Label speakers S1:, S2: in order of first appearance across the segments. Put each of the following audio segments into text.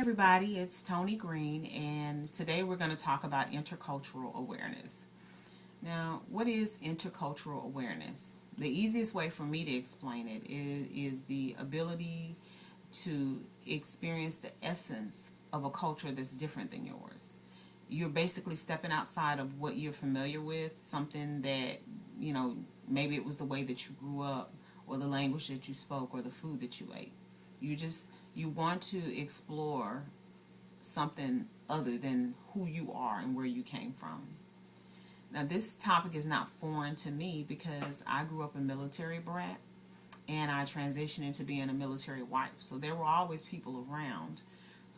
S1: everybody, it's Tony Green, and today we're going to talk about intercultural awareness. Now, what is intercultural awareness? The easiest way for me to explain it is the ability to experience the essence of a culture that's different than yours. You're basically stepping outside of what you're familiar with, something that, you know, maybe it was the way that you grew up, or the language that you spoke, or the food that you ate. You just you want to explore something other than who you are and where you came from. Now, this topic is not foreign to me because I grew up a military brat and I transitioned into being a military wife. So there were always people around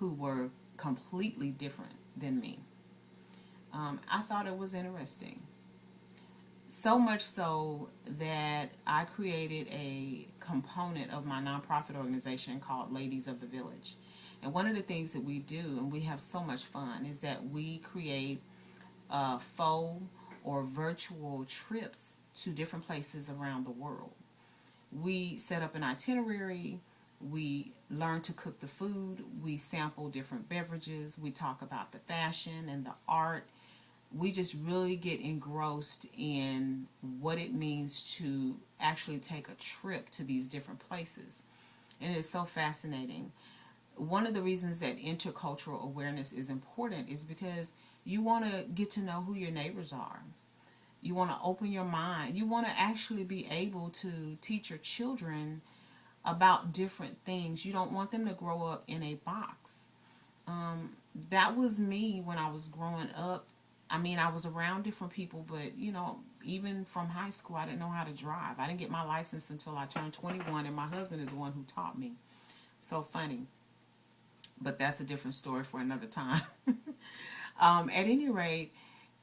S1: who were completely different than me. I thought it was interesting. So much so that I created a component of my nonprofit organization called Ladies of the Village. And one of the things that we do, and we have so much fun, is that we create faux or virtual trips to different places around the world. We set up an itinerary, we learn to cook the food, we sample different beverages, we talk about the fashion and the art. We just really get engrossed in what it means to actually take a trip to these different places. And it's so fascinating. One of the reasons that intercultural awareness is important is because you want to get to know who your neighbors are. You want to open your mind. You want to actually be able to teach your children about different things. You don't want them to grow up in a box. That was me when I was growing up. I mean, I was around different people, but even from high school, I didn't know how to drive. I didn't get my license until I turned 21, and my husband is the one who taught me. So funny. But that's a different story for another time. At any rate,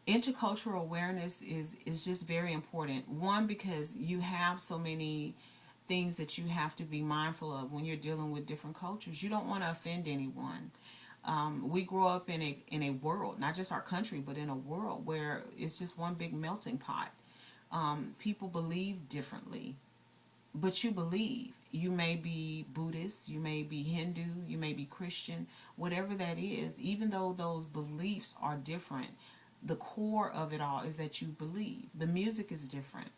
S1: intercultural awareness is just very important. One, because you have so many things that you have to be mindful of when you're dealing with different cultures. You don't want to offend anyone. We grow up in a world, not just our country, but in a world where it's just one big melting pot. People believe differently, but you believe. You may be Buddhist, you may be Hindu, you may be Christian, whatever that is. Even though those beliefs are different, the core of it all is that you believe. The music is different.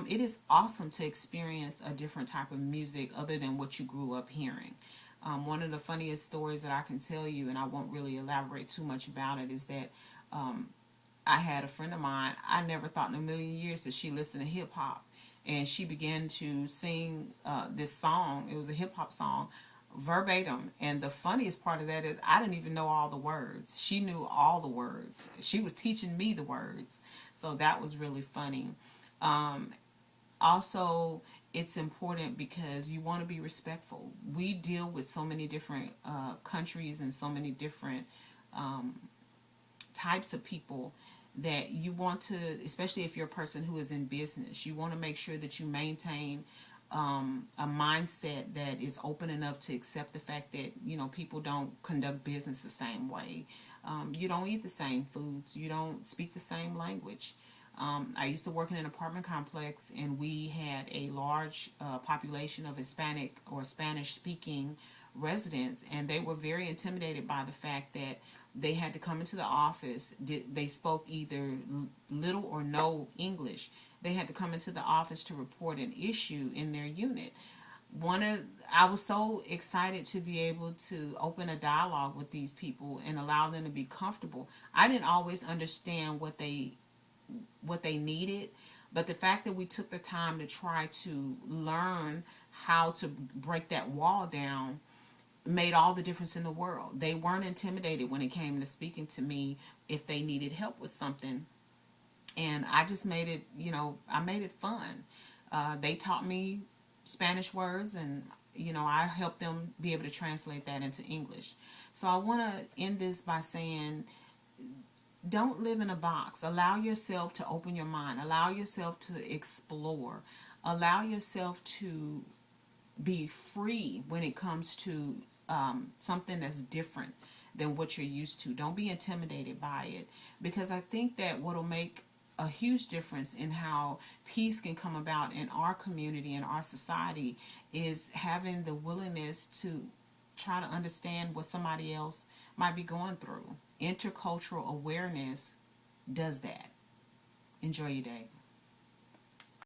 S1: It is awesome to experience a different type of music other than what you grew up hearing. One of the funniest stories that I can tell you, and I won't really elaborate too much about it, is that I had a friend of mine. I never thought in a million years that she listened to hip hop, and she began to sing this song. It was a hip hop song, verbatim. And the funniest part of that is I didn't even know all the words. She knew all the words. She was teaching me the words, so that was really funny. Um, Also, it's important because you want to be respectful. We deal with so many different countries and so many different um, types of people that you want to, especially if you're a person who is in business, you want to make sure that you maintain a mindset that is open enough to accept the fact that people don't conduct business the same way. You don't eat the same foods. You don't speak the same language. I used to work in an apartment complex, and we had a large population of Hispanic or Spanish speaking residents, and they were very intimidated by the fact that they had to come into the office. They spoke either little or no English. They had to come into the office to report an issue in their unit. I was so excited to be able to open a dialogue with these people and allow them to be comfortable. I didn't always understand what they needed, but the fact that we took the time to try to learn how to break that wall down made all the difference in the world. They weren't intimidated when it came to speaking to me if they needed help with something. And I just made it, I made it fun. They taught me Spanish words, and I helped them be able to translate that into English. So I want to end this by saying, don't live in a box. Allow yourself to open your mind. Allow yourself to explore. Allow yourself to be free when it comes to something that's different than what you're used to. Don't be intimidated by it, because I think that what will make a huge difference in how peace can come about in our community and our society is having the willingness to try to understand what somebody else might be going through. Intercultural awareness does that. Enjoy your day.